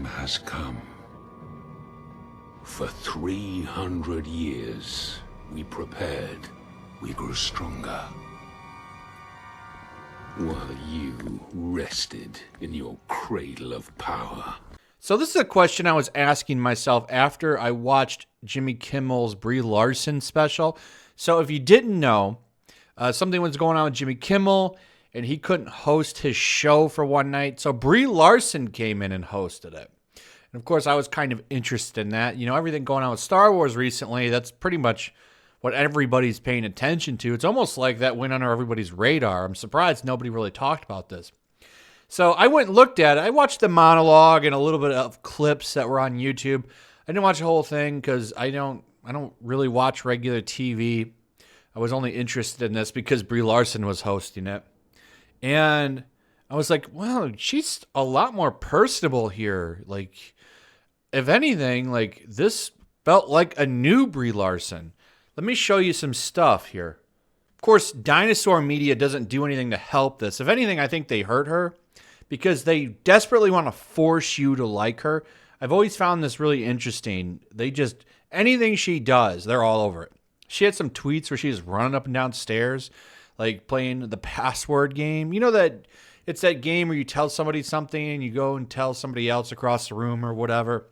has come. For 300 years, we prepared, we grew stronger. While you rested in your cradle of power. So this is a question I was asking myself after I watched Jimmy Kimmel's Brie Larson special. So if you didn't know, something was going on with Jimmy Kimmel, and he couldn't host his show for one night. So Brie Larson came in and hosted it. And of course, I was kind of interested in that. You know, everything going on with Star Wars recently, that's pretty much what everybody's paying attention to. It's almost like that went under everybody's radar. I'm surprised nobody really talked about this. So I went and looked at it. I watched the monologue and a little bit of clips that were on YouTube. I didn't watch the whole thing because I don't really watch regular TV. I was only interested in this because Brie Larson was hosting it. And I was like, wow, she's a lot more personable here. Like, if anything, like, this felt like a new Brie Larson. Let me show you some stuff here. Of course, dinosaur media doesn't do anything to help this. If anything, I think they hurt her because they desperately want to force you to like her. I've always found this really interesting. They just, anything she does, they're all over it. She had some tweets where she was running up and down stairs, like playing the password game. You know that it's that game where you tell somebody something and you go and tell somebody else across the room or whatever.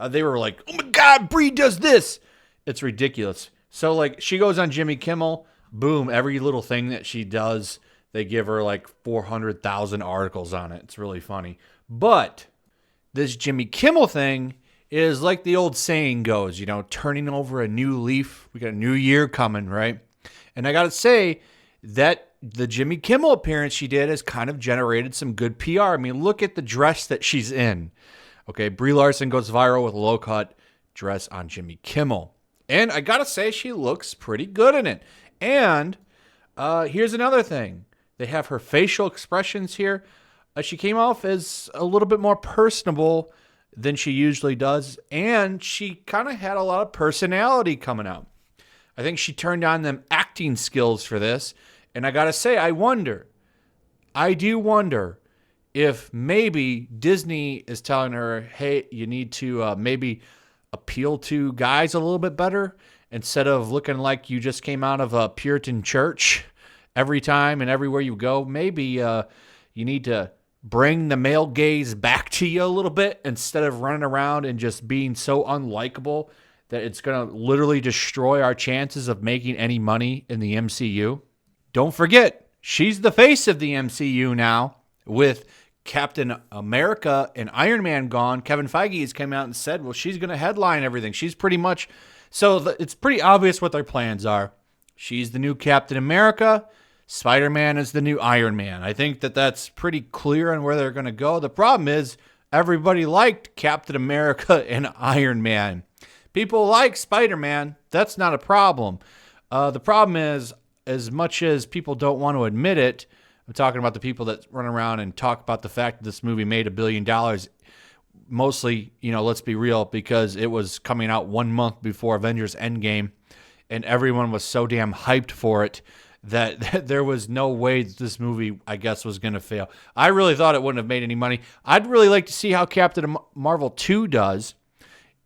They were like, oh my God, Brie does this. It's ridiculous. So like she goes on Jimmy Kimmel, boom, every little thing that she does, they give her like 400,000 articles on it. It's really funny. But this Jimmy Kimmel thing is like the old saying goes, you know, turning over a new leaf. We got a new year coming, right? And I got to say that the Jimmy Kimmel appearance she did has kind of generated some good PR. I mean, look at the dress that she's in. Okay, Brie Larson goes viral with a low-cut dress on Jimmy Kimmel. And I got to say, she looks pretty good in it. And here's another thing. They have her facial expressions here. She came off as a little bit more personable than she usually does. And she kind of had a lot of personality coming out. I think she turned on them acting skills for this. And I got to say, I do wonder if maybe Disney is telling her, hey, you need to maybe appeal to guys a little bit better instead of looking like you just came out of a Puritan church every time and everywhere you go. Maybe you need to bring the male gaze back to you a little bit instead of running around and just being so unlikable that it's going to literally destroy our chances of making any money in the MCU. Don't forget, she's the face of the MCU now with Captain America and Iron Man gone. Kevin Feige has come out and said, well, she's going to headline everything. She's pretty much, so it's pretty obvious what their plans are. She's the new Captain America. Spider-Man is the new Iron Man. I think that that's pretty clear on where they're going to go. The problem is everybody liked Captain America and Iron Man. People like Spider-Man. That's not a problem. The problem is, as much as people don't want to admit it, I'm talking about the people that run around and talk about the fact that this movie made $1 billion. Mostly, you know, let's be real, because it was coming out 1 month before Avengers Endgame, and everyone was so damn hyped for it that there was no way that this movie, I guess, was going to fail. I really thought it wouldn't have made any money. I'd really like to see how Captain Marvel 2 does,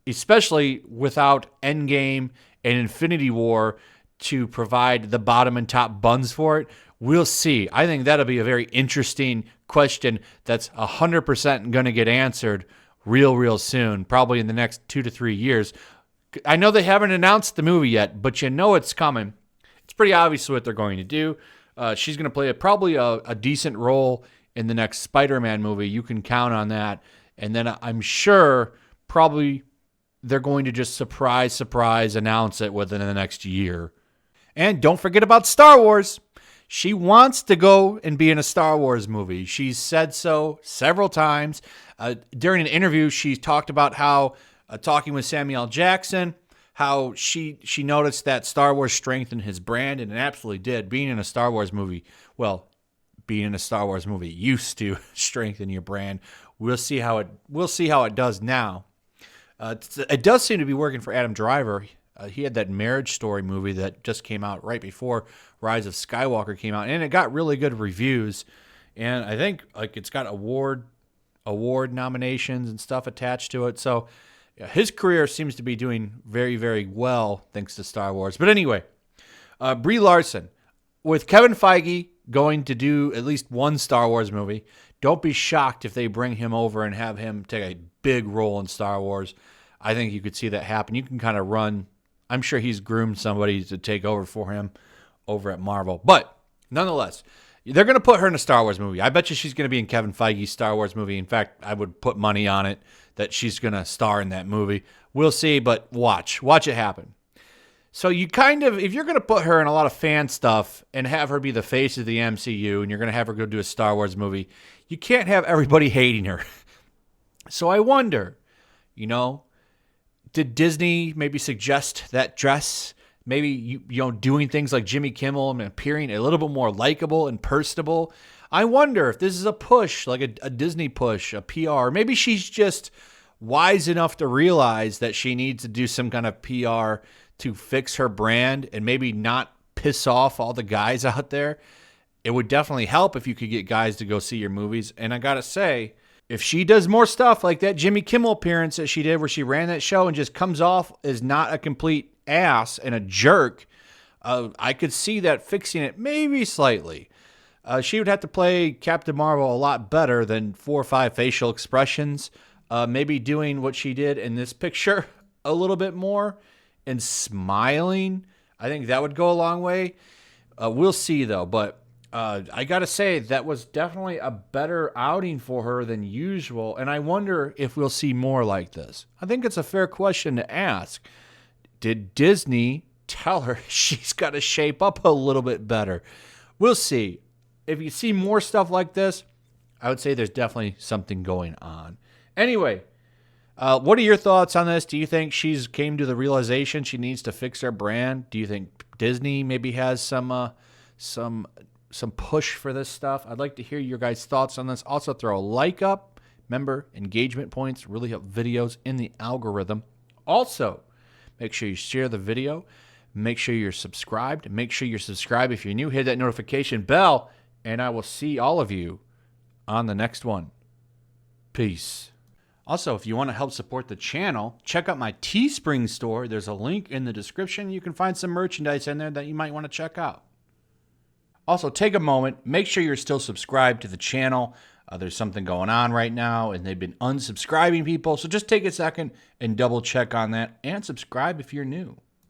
especially without Endgame and Infinity War to provide the bottom and top buns for it. We'll see. I think that'll be a very interesting question that's 100% going to get answered real soon, probably in the next 2 to 3 years. I know they haven't announced the movie yet, but you know it's coming. It's pretty obvious what they're going to do. She's going to play probably a decent role in the next Spider-Man movie. You can count on that. And then I'm sure probably they're going to just surprise announce it within the next year. And don't forget about Star Wars. She wants to go and be in a Star Wars movie. She's said so several times. During an interview, she talked about how, talking with Samuel L. Jackson, how she noticed that Star Wars strengthened his brand, and it absolutely did. Being in a Star Wars movie used to strengthen your brand. We'll see how it does now. It does seem to be working for Adam Driver. He had that Marriage Story movie that just came out right before Rise of Skywalker came out, and it got really good reviews. And I think like it's got award award nominations and stuff attached to it. So yeah, his career seems to be doing very, very well thanks to Star Wars. But anyway, Brie Larson, with Kevin Feige going to do at least one Star Wars movie, don't be shocked if they bring him over and have him take a big role in Star Wars. I think you could see that happen. You can kind of run. I'm sure he's groomed somebody to take over for him over at Marvel. But nonetheless, they're going to put her in a Star Wars movie. I bet you she's going to be in Kevin Feige's Star Wars movie. In fact, I would put money on it that she's going to star in that movie. We'll see, but watch it happen. So you kind of, if you're going to put her in a lot of fan stuff and have her be the face of the MCU and you're going to have her go do a Star Wars movie, you can't have everybody hating her. So I wonder, did Disney maybe suggest that dress? Maybe, doing things like Jimmy Kimmel and appearing a little bit more likable and personable. I wonder if this is a push, like a Disney push, a PR. Maybe she's just wise enough to realize that she needs to do some kind of PR to fix her brand and maybe not piss off all the guys out there. It would definitely help if you could get guys to go see your movies. And I got to say, if she does more stuff like that Jimmy Kimmel appearance that she did where she ran that show and just comes off as not a complete ass and a jerk, I could see that fixing it maybe slightly. She would have to play Captain Marvel a lot better than 4 or 5 facial expressions. Maybe doing what she did in this picture a little bit more and smiling. I think that would go a long way. We'll see, though. But I got to say, that was definitely a better outing for her than usual. And I wonder if we'll see more like this. I think it's a fair question to ask. Did Disney tell her she's got to shape up a little bit better? We'll see. If you see more stuff like this, I would say there's definitely something going on. Anyway, what are your thoughts on this? Do you think she's came to the realization she needs to fix her brand? Do you think Disney maybe has some push for this stuff? I'd like to hear your guys' thoughts on this. Also, throw a like up. Remember, engagement points really help videos in the algorithm. Also, make sure you share the video. Make sure you're subscribed. Make sure you're subscribed if you're new. Hit that notification bell, and I will see all of you on the next one. Peace. Also, if you want to help support the channel, check out my Teespring store. There's a link in the description. You can find some merchandise in there that you might want to check out. Also, take a moment. Make sure you're still subscribed to the channel. There's something going on right now, and they've been unsubscribing people. So just take a second and double check on that and subscribe if you're new.